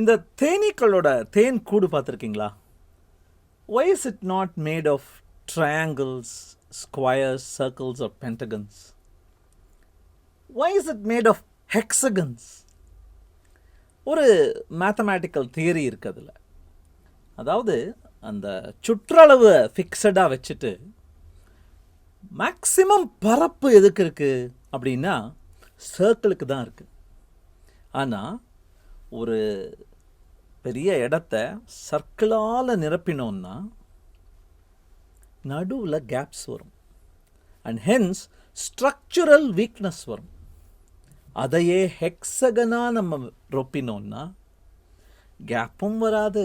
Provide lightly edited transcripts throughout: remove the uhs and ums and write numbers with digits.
இந்த தேனீக்களோட தேன் கூடு பார்த்துருக்கீங்களா? Why is it not made of triangles, squares, circles or pentagons? Why is it made of hexagons? ஒரு mathematical theory இருக்குது அதில். அதாவது அந்த சுற்றளவு ஃபிக்ஸடாக வச்சுட்டு மேக்சிமம் பரப்பு எதுக்கு இருக்குது அப்படின்னா சர்க்கிளுக்கு தான் இருக்குது. ஆனால் ஒரு பெரிய இடத்த சர்க்கிளால் நிரப்பினோன்னா நடுவில் கேப்ஸ் வரும். அண்ட் ஹென்ஸ் ஸ்ட்ரக்சுரல் வீக்னஸ் வரும். அதையே ஹெக்ஸகனாக நம்ம ரொப்பினோன்னா கேப்பும் வராது,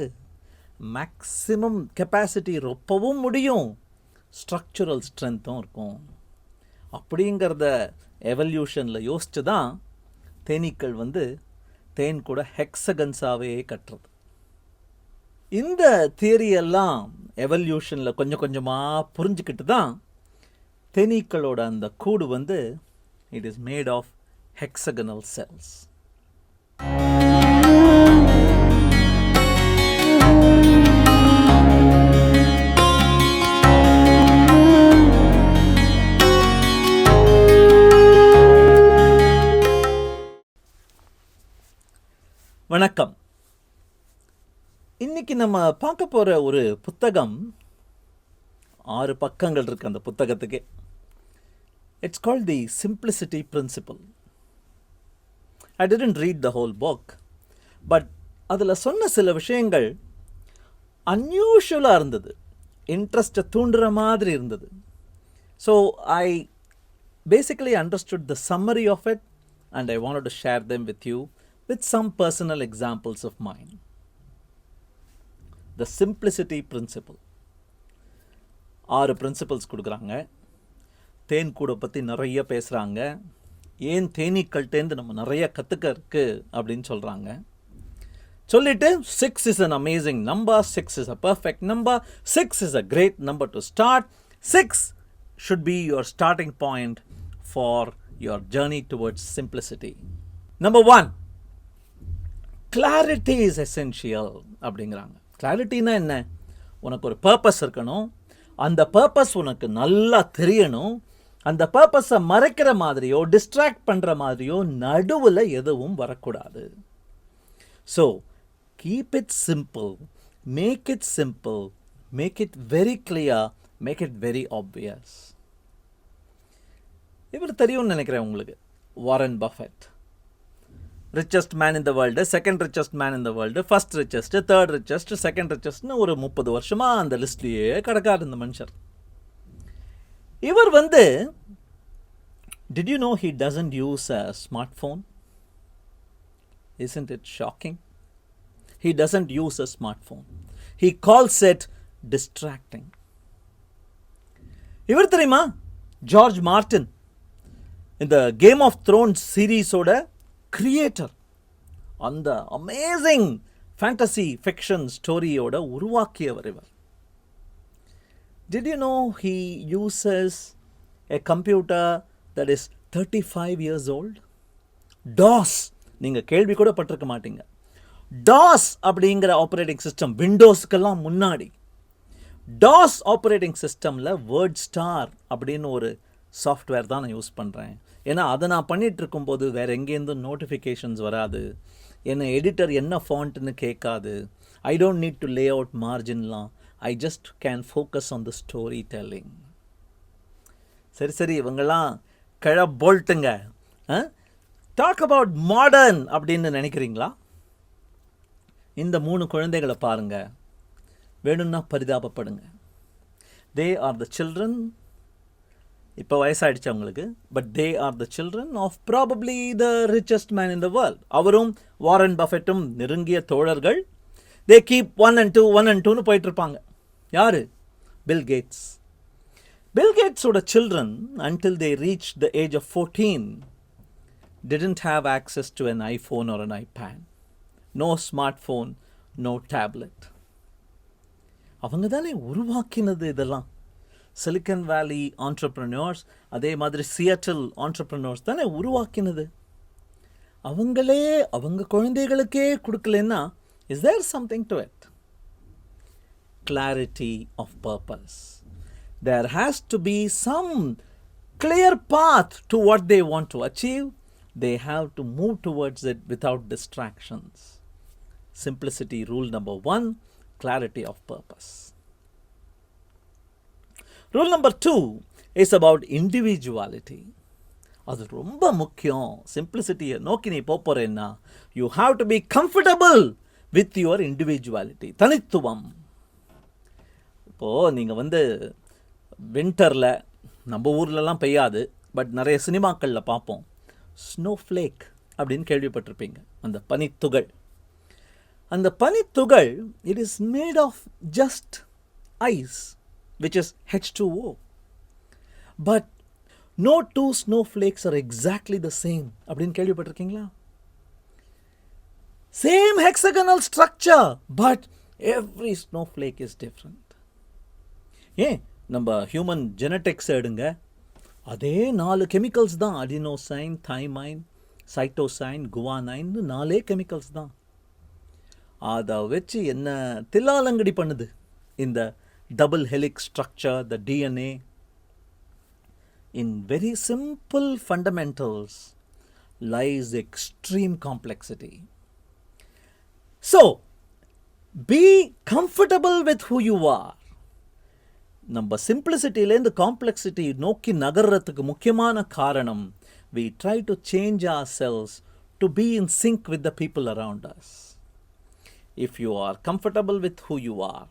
மேக்ஸிமம் கெப்பாசிட்டி ரொப்பவும் முடியும், ஸ்ட்ரக்சுரல் ஸ்ட்ரென்த்தும் இருக்கும். அப்படிங்கிறத எவல்யூஷனில் யோசித்து தான் தேனீக்கள் தேன் கூட ஹெக்ஸகன்ஸாகவே கட்டுறது. இந்த தியரியெல்லாம் எவல்யூஷனில் கொஞ்சம் கொஞ்சமாக புரிஞ்சுக்கிட்டு தான் தேனீக்களோட அந்த கூடு it is made of hexagonal cells. வணக்கம். இன்னைக்கு நம்ம பார்க்க போகிற ஒரு புத்தகம் 6 பக்கங்கள் இருக்கு அந்த புத்தகத்துக்கு. It's called the simplicity principle. I didn't read the whole book, but அதில் சொன்ன சில விஷயங்கள் அன்யூஷுவலாக இருந்தது, இன்ட்ரெஸ்ட்டை தூண்டுற மாதிரி இருந்தது. So I basically understood the summary of it and I wanted to share them with you with some personal examples of mine. The simplicity principle. 6 principles கொடுக்குறாங்க. தேன் கூட பற்றி நிறைய பேசுகிறாங்க. ஏன் தேனீக்கள்கிட்டேருந்து நம்ம நிறைய கற்றுக்க இருக்கு அப்படின்னு சொல்கிறாங்க. சொல்லிட்டு 6 is an amazing number, 6 is a perfect number, 6 is a great number to start, 6 should be your starting point for your journey towards simplicity. Number 1, clarity is essential அப்படிங்கிறாங்க. கிளாரிட்டினா என்ன? உனக்கு ஒரு பர்பஸ் இருக்கணும், அந்த பர்பஸ் உனக்கு நல்லா தெரியணும், அந்த பர்பஸை மறைக்கிற மாதிரியோ டிஸ்ட்ராக்ட் பண்ணுற மாதிரியோ நடுவில் எதுவும் வரக்கூடாது. So keep it simple, make it simple, make it very clear, make it very obvious. இவர் தெரியும்னு நினைக்கிறேன் உங்களுக்கு, Warren Buffett. richest man in the world, second richest man in the world, first richest, third richest, second richest ஒரு 30 வருஷமாக அந்த லிஸ்ட்லேயே கிடக்காரு இந்த மனுஷர். இவர் did you know he doesn't use a smartphone? Isn't it shocking? He doesn't use a smartphone. He calls it distracting. இவர் தெரியுமா, George Martin இந்த game of Thrones சீரீஸோட creator, அந்த அமேசிங் ஃபேண்டசி ஃபிக்ஷன் ஸ்டோரியோட உருவாக்கியவர் இவர். Did you know he uses a computer that is 35 years old? DOS, நீங்கள் கேள்வி கூட பட்டிருக்க மாட்டீங்க. DOS அப்படிங்கிற ஆப்ரேட்டிங் சிஸ்டம் விண்டோஸ்க்கெல்லாம் முன்னாடி DOS ஆப்ரேட்டிங் சிஸ்டமில் வேர்ட் ஸ்டார் அப்படின்னு ஒரு சாஃப்ட்வேர் தான் நான் யூஸ் பண்ணுறேன். ஏன்னா அதை நான் பண்ணிகிட்டு இருக்கும்போது வேறு எங்கேருந்து நோட்டிஃபிகேஷன்ஸ் வராது, என்னை எடிட்டர் என்ன ஃபாண்ட்னு கேட்காது, I don't need to lay out மார்ஜின்லாம், I just can focus on the story telling. சரி இவங்கெல்லாம் போல்ட்டுங்க. டாக் அபவுட் மாடர்ன் அப்படின்னு நினைக்கிறீங்களா? இந்த 3 குழந்தைகளை பாருங்கள், வேணும்னா பரிதாபப்படுங்க. தே ஆர் த சில்ட்ரன், இப்போ வயசாகிடுச்சு அவங்களுக்கு, but they are the children of probably the richest man in the world. அவரும் வாரன் பஃபெட்டும் நெருங்கிய தோழர்கள். தே கீப் 1 and 2 1 and 2ன்னு போயிட்டுருப்பாங்க. யார்? Bill Gates. பில் கேட்ஸோட children until they reach the age of 14 didn't have access to an iPhone or an iPad. No smartphone, no tablet. அவங்க தானே உருவாக்கினது இதெல்லாம். சிலிக்கன் வேலி ஆண்டர்ப்ரனர்ஸ், அதே மாதிரி சியாட்டில் ஆண்டர்ப்ரனர்ஸ் தானே உருவாக்கினது. அவங்களே அவங்க குழந்தைகளுக்கே கொடுக்கலன்னா Is there something to it? Clarity of purpose. There has to be some clear path to what they want to achieve. They have to move towards it without distractions. Simplicity rule number 1, clarity of purpose. Rule number 2 is about individuality. அது ரொம்ப முக்கியம். சிம்பிளிசிட்டியை நோக்கி நீ போறேன்னா you have to be comfortable with your individuality, தனித்துவம். இப்போது நீங்கள் வின்டரில் நம்ம ஊர்லலாம் பெய்யாது, பட் நிறைய சினிமாக்களில் பார்ப்போம். ஸ்னோஃப்ளேக் அப்படின்னு கேள்விப்பட்டிருப்பீங்க, அந்த பனித்துகள். அந்த பனித்துகள் it is made of just ice which is H2O. But no two snowflakes are exactly the same அப்படின்னு கேள்விப்பட்டிருக்கீங்களா? Same hexagonal structure, but every snowflake is different. ஏன் நம்ம ஹியூமன் ஜெனட்டிக்ஸ் எடுங்க, அதே 4 கெமிக்கல்ஸ் தான். Adenosine, thymine, cytosine, guanine, 4 chemicals தான். அதை வச்சு என்ன தில்லாலங்கடி பண்ணுது இந்த double helix structure, the DNA. In very simple fundamentals lies extreme complexity. So, be comfortable with who you are. நம்ம சிம்பிளிசிட்டியிலேருந்து காம்ப்ளெக்சிட்டி நோக்கி நகர்றதுக்கு முக்கியமான காரணம், we try to change ourselves to be in sync with the people around us. If you are comfortable with who you are,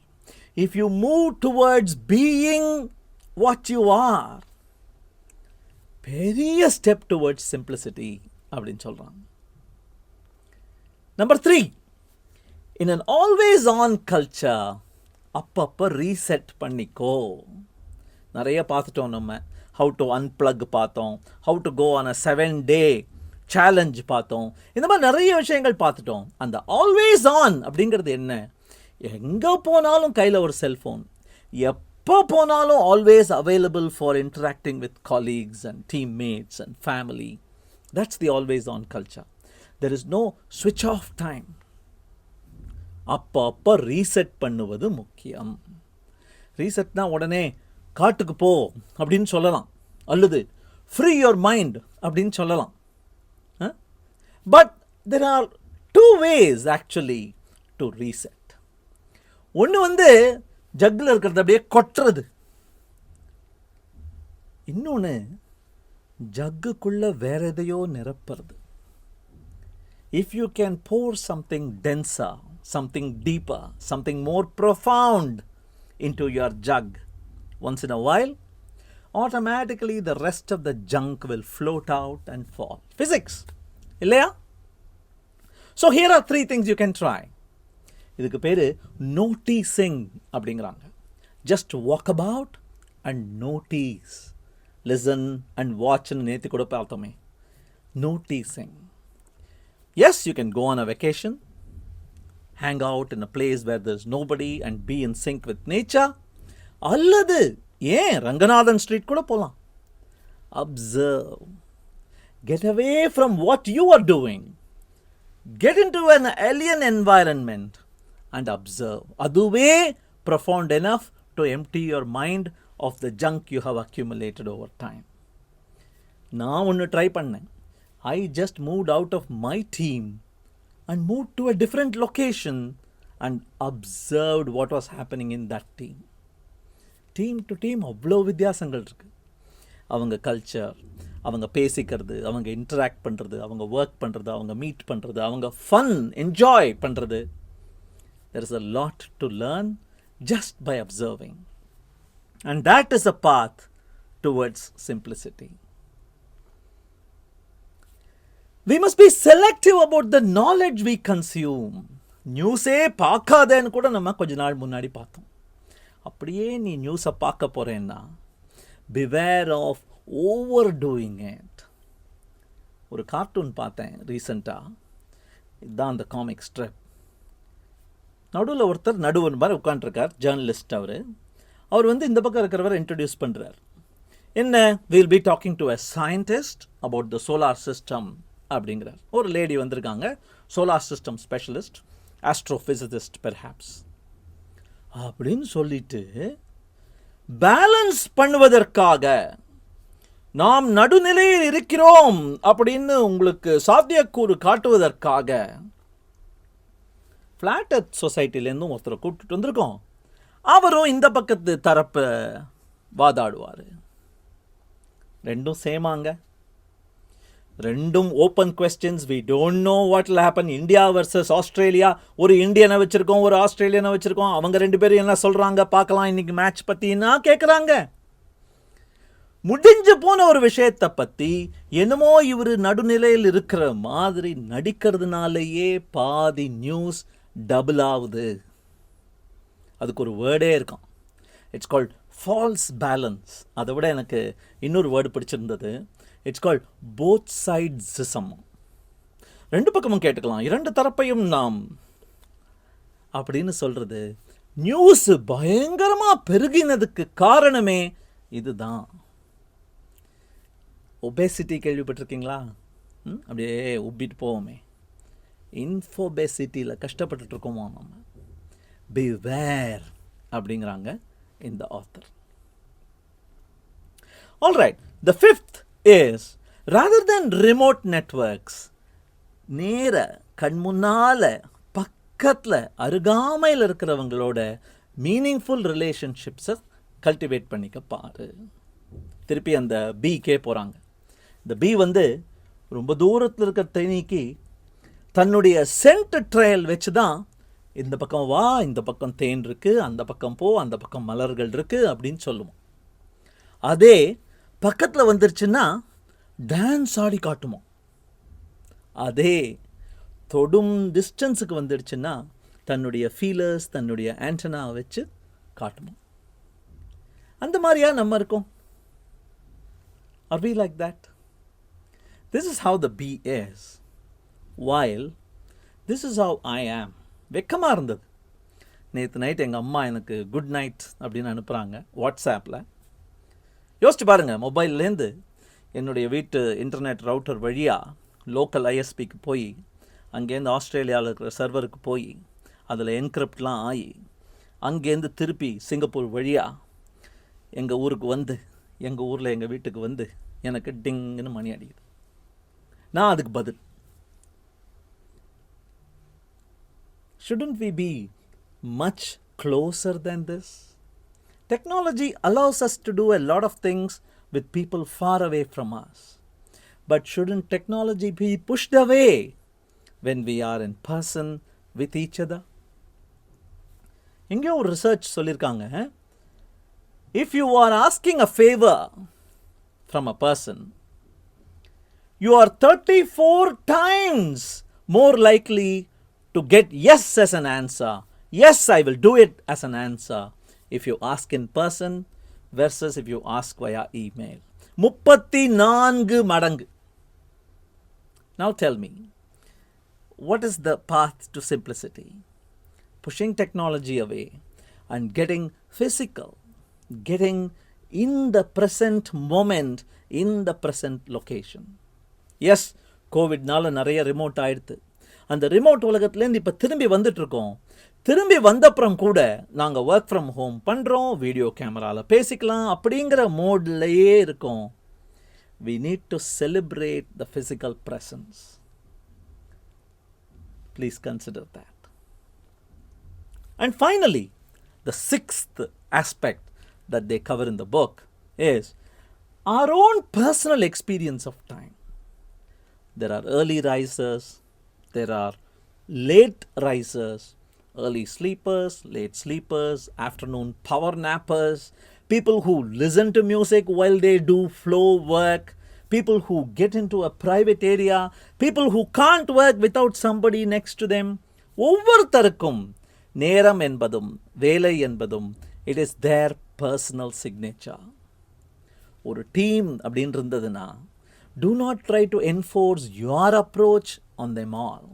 if you move towards being what you are, பெரிய step towards simplicity அப்படின்னு சொல்கிறாங்க. Number 3, in an always on culture அப்பப்போ reset பண்ணிக்கோ. நிறைய பார்த்துட்டோம் நம்ம. How to unplug பார்த்தோம், how to go on a 7-day challenge பார்த்தோம். இந்த மாதிரி நிறைய விஷயங்கள் பார்த்துட்டோம். அந்த ஆல்வேஸ் ஆன் அப்படிங்கிறது என்ன? எங்கே போனாலும் கையில் ஒரு செல்ஃபோன், எப்போ போனாலும் always available for interacting with colleagues and teammates and family. That's the always on culture. There is no switch off time. அப்பப்போ ரீசெட் பண்ணுவது முக்கியம். ரீசெட்னா உடனே காட்டுக்கு போ அப்படின்னு சொல்லலாம், அல்லது ஃப்ரீ யோர் மைண்ட் அப்படின்னு சொல்லலாம். But there are 2 ways actually to reset. ஒன்று ஜக்கில் இருக்கிறது அப்படியே கொட்டுறது. இன்னொன்று ஜக்குக்குள்ள வேற எதையோ நிரப்புறது. If you can pour something denser, something deeper, something more profound into your jug once in a while, automatically the rest of the junk will float out and fall. Physics, இல்லையா? So here are 3 things you can try. இதுக்கு பேர் noticing அப்படிங்கிறாங்க. Just walk about and notice, listen and வாட்ச்னு நேற்று கூட பார்த்தோமே. Noticing. Yes, you can go on a vacation, hang out in a place where there is nobody and be in sync with nature. அல்லது ஏன் Ranganathan street கூட போகலாம். Observe, get away from what you are doing, get into an alien environment and observe. அதுவே profound enough to empty your mind of the junk you have accumulated over time. நான் ஒன்று try பண்ணேன். I just moved out of my team and moved to a different location and observed what was happening in that team. Team to team அவ்வளோ வித்தியாசங்கள் இருக்குது. அவங்க culture, அவங்க பேசிக்கிறது, அவங்க இன்டராக்ட் பண்ணுறது, அவங்க ஒர்க் பண்ணுறது, அவங்க மீட் பண்ணுறது, அவங்க ஃபன் என்ஜாய் பண்ணுறது. There is a lot to learn just by observing. And that is a path towards simplicity. We must be selective about the knowledge we consume. நியூஸே பார்க்காதேன்னு கூட நம்ம கொஞ்ச நாள் முன்னாடி பார்த்தோம். அப்படியே நீ நியூஸை பார்க்க போகிறேன்னா beware of overdoing it. ஒரு கார்ட்டூன் பார்த்தேன் ரீசெண்டாக. இதுதான் அந்த காமிக் ஸ்ட்ரிப். நடுவில் ஒருத்தர் நடுவன் மாதிரி உட்காண்ட்ருக்கார், ஜேர்னலிஸ்ட். அவர் இந்த பக்கம் இருக்கிறவரை இன்ட்ரடியூஸ் பண்ணுறார். என்ன, will be talking to a scientist about the solar system அப்படிங்கிறார். ஒரு லேடி வந்திருக்காங்க, சோலார் சிஸ்டம் ஸ்பெஷலிஸ்ட். ஆஸ்ட்ரோபிசிசிஸ்ட் பெர்ஹாப்ஸ் அப்படின்னு சொல்லிட்டு பேலன்ஸ் பண்ணுவதற்காக நாம் நடுநிலையில் இருக்கிறோம் அப்படின்னு உங்களுக்கு சாத்தியக்கூறு காட்டுவதற்காக ஃப்ளாட் எர்த் சொசைட்டிலேருந்தும் ஒருத்தரை கூப்பிட்டு வந்திருக்கோம். அவரும் இந்த பக்கத்து தரப்பை வாதாடுவார். ரெண்டும் சேமாங்க, ரெண்டும் open questions. We don't know what will happen. India versus Australia. ஒரு இந்தியனை வச்சுருக்கோம், ஒரு ஆஸ்திரேலியனை வச்சுருக்கோம். அவங்க ரெண்டு பேரும் என்ன சொல்கிறாங்க பார்க்கலாம் இன்னைக்கு மேட்ச் பற்றினா கேட்குறாங்க. முடிஞ்சு போன ஒரு விஷயத்தை பற்றி என்னமோ இவர் நடுநிலையில் இருக்கிற மாதிரி நடிக்கிறதுனாலேயே பாதி நியூஸ் டபுள் ஆகுது. அதுக்கு ஒரு வேர்டே இருக்கும். It's called false balance. அதை விட எனக்கு இன்னொரு வேர்டு பிடிச்சிருந்தது. It's called both sidesism. ரெண்டு பக்கமும் கேட்டுக்கலாம், இரண்டு தரப்பையும் நாம் அப்படின்னு சொல்கிறது. நியூஸ் பயங்கரமாக பெருகினதுக்கு காரணமே இதுதான். ஒபேசிட்டி கேள்விப்பட்டிருக்கீங்களா? அப்படியே உப்பிட்டு போவோமே. இன்ஃபோபேசிட்டியில் கஷ்டப்பட்டுருக்கோமா நம்ம? பிவேர் அப்படிங்கிறாங்க இந்த author. Alright, the fifth is rather than remote networks, நேர கண்முன்னால பக்கத்தில் அருகாமையில் இருக்கிறவங்களோட மீனிங்ஃபுல் ரிலேஷன்ஷிப்ஸை கல்டிவேட் பண்ணிக்க பாரு. திருப்பி அந்த பீக்கே போகிறாங்க. இந்த பீ ரொம்ப தூரத்தில் இருக்கிற தேனீக்கு தன்னுடைய சென்ட் ட்ரையல் வச்சு தான் இந்த பக்கம் வா, இந்த பக்கம் தேன் இருக்குது, அந்த பக்கம் போ, அந்த பக்கம் மலர்கள் இருக்குது அப்படின்னு சொல்லுவோம். அதே பக்கத்தில் வந்துருச்சுன்னா டான்ஸ் ஆடி காட்டுமோ. அதே தொடும் டிஸ்டன்ஸுக்கு வந்துடுச்சுன்னா தன்னுடைய ஃபீலர்ஸ், தன்னுடைய ஆண்டனா வச்சு காட்டுமோ. அந்த மாதிரியா நம்ம இருக்கோம்? Are we like that? This is how the bee is, while this is how I am. வெக்கமாக இருந்தது. நேற்று நைட் எங்கள் அம்மா எனக்கு குட் நைட் அப்படின்னு அனுப்புகிறாங்க வாட்ஸ்ஆப்பில். யோசிச்சு பாருங்கள், மொபைல்லேருந்து என்னுடைய வீட்டு இன்டர்நெட் ரவுட்டர் வழியாக லோக்கல் ஐஎஸ்பிக்கு போய் அங்கேருந்து ஆஸ்திரேலியாவில் இருக்கிற சர்வருக்கு போய் அதில் என்கிரிப்ட்லாம் ஆகி அங்கேருந்து திருப்பி சிங்கப்பூர் வழியாக எங்கள் ஊருக்கு வந்து எங்கள் ஊரில் எங்கள் வீட்டுக்கு வந்து எனக்கு டிங்குன்னு மணி அடிக்குது. நான் அதுக்கு பதில், shouldn't we be much closer than this? Technology allows us to do a lot of things with people far away from us. But shouldn't technology be pushed away when we are in person with each other? எங்கேயோ ஒரு research சொல்லியிருக்காங்க, if you are asking a favor from a person, you are 34 times more likely to get yes as an answer. Yes, I will do it as an answer if you ask in person versus if you ask via email. 34 மடங்கு. Now tell me, what is the path to simplicity? Pushing technology away and getting physical, getting in the present moment, in the present location. Yes, கோவிட்னால நிறைய remote ஆயிடுது. அந்த remote உலகத்துலேருந்து இப்போ திரும்பி வந்துட்டுருக்கோம். திரும்பி வந்தப்புறம் கூட நாங்கள் ஒர்க் ஃப்ரம் ஹோம் பண்ணுறோம், வீடியோ கேமராவில் பேசிக்கலாம் அப்படிங்கிற மோட்லேயே இருக்கோம். we need to celebrate the physical presence. Please consider that. And finally, the sixth aspect that they cover in the book is our own personal experience of time. There are early risers, there are late risers, early sleepers, late sleepers, afternoon power nappers, people who listen to music while they do flow work, people who get into a private area, people who can't work without somebody next to them. ஒவ்வொருத்தருக்கும் நேரம் என்பதும் வேலை என்பதும் it is their personal signature. ஒரு team அப்படின்னு இருந்ததுன்னா do not try to enforce your approach on them all.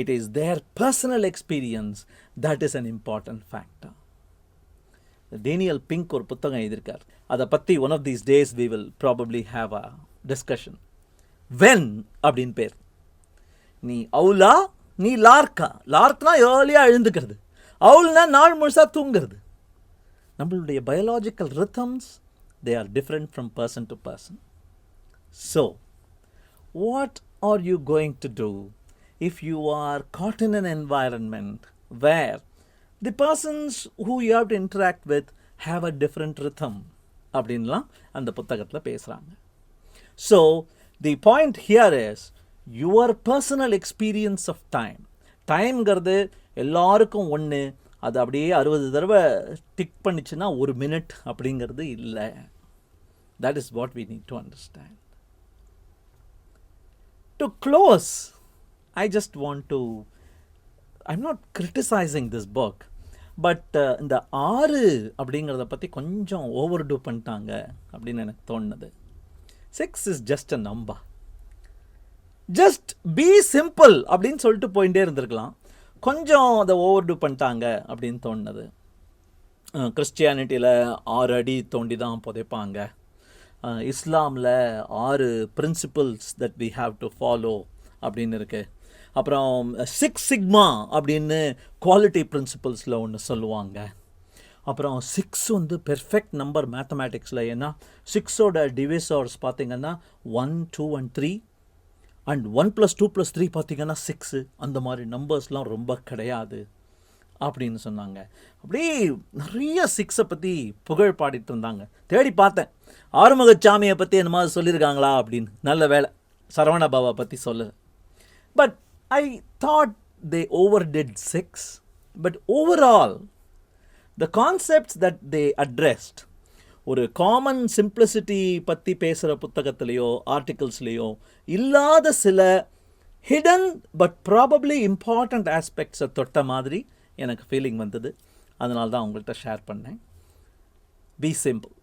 It is their personal experience that is an important factor. Daniel pink ஒரு புத்தகம் எழுதியிருக்கார். அதை பற்றி one of these days we will probably have a discussion. When அப்படின்னு பேர். நீ அவுலா நீ லார்க்கா? லார்க்னா ஏர்லியாக எழுந்துக்கிறது, அவுல்னா நாள் முழுசாக தூங்குறது. நம்மளுடைய biological rhythms they are different from person to person. So what are you going to do if you are caught in an environment where the persons who you have to interact with have a different rhythm? அப்படின்லாம் அந்த புத்தகத்தில் பேசுகிறாங்க. So the point here is your personal experience of time. டைம்ங்கிறது எல்லாருக்கும் ஒன்று, அது அப்படியே 60 தடவை டிக் பண்ணிச்சுன்னா 1 மினிட் அப்படிங்கிறது இல்லை. That is what we need to understand. To close, I just want to, I'm not criticizing this book, but இந்த 6 அப்படிங்கிறத பற்றி கொஞ்சம் ஓவர்டூ பண்ணிட்டாங்க அப்படின்னு எனக்கு தோணுது. 6 is just a number. Just be simple அப்படின்னு சொல்லிட்டு போயிட்டே இருந்திருக்கலாம். கொஞ்சம் அதை ஓவர்டூ பண்ணிட்டாங்க அப்படின்னு தோணுது. கிறிஸ்டியானிட்டியில் 6 அடி தோண்டி தான் புதைப்பாங்க. இஸ்லாமில் 6 principles that we have to follow அப்படின்னு இருக்குது. அப்புறம் 6 சிக்மா அப்படின்னு குவாலிட்டி பிரின்சிபல்ஸில் ஒன்று சொல்லுவாங்க. அப்புறம் 6 வந்து பெர்ஃபெக்ட் நம்பர் மேத்தமேட்டிக்ஸில். ஏன்னா 6ஓட டிவிசர்ஸ் பார்த்திங்கன்னா 1, 2 and 3 அண்ட் 1 + 2 + 3 பார்த்திங்கன்னா 6. அந்த மாதிரி நம்பர்ஸ்லாம் ரொம்ப கிடையாது அப்படின்னு சொன்னாங்க. அப்படியே நிறைய 6 பற்றி புகழ் பாடிட்டு இருந்தாங்க. தேடி பார்த்தேன் ஆறுமுகசாமியை பற்றி என்ன மாதிரி சொல்லியிருக்காங்களா அப்படின்னு. நல்ல வேலை சரவண பாபா பற்றி சொல்லலை. But I thought they over did 6. But overall the concepts that they addressed, ஒரு காமன் சிம்பிளிசிட்டி பற்றி பேசுகிற புத்தகத்திலேயோ ஆர்டிகல்ஸ்லேயோ இல்லாத சில ஹிடன் பட் ப்ராபப்ளி இம்பார்ட்டண்ட் ஆஸ்பெக்ட்ஸை தொட்ட மாதிரி எனக்கு ஃபீலிங் வந்தது. அதனால தான் உங்கள்கிட்ட ஷேர் பண்ணேன். Be simple.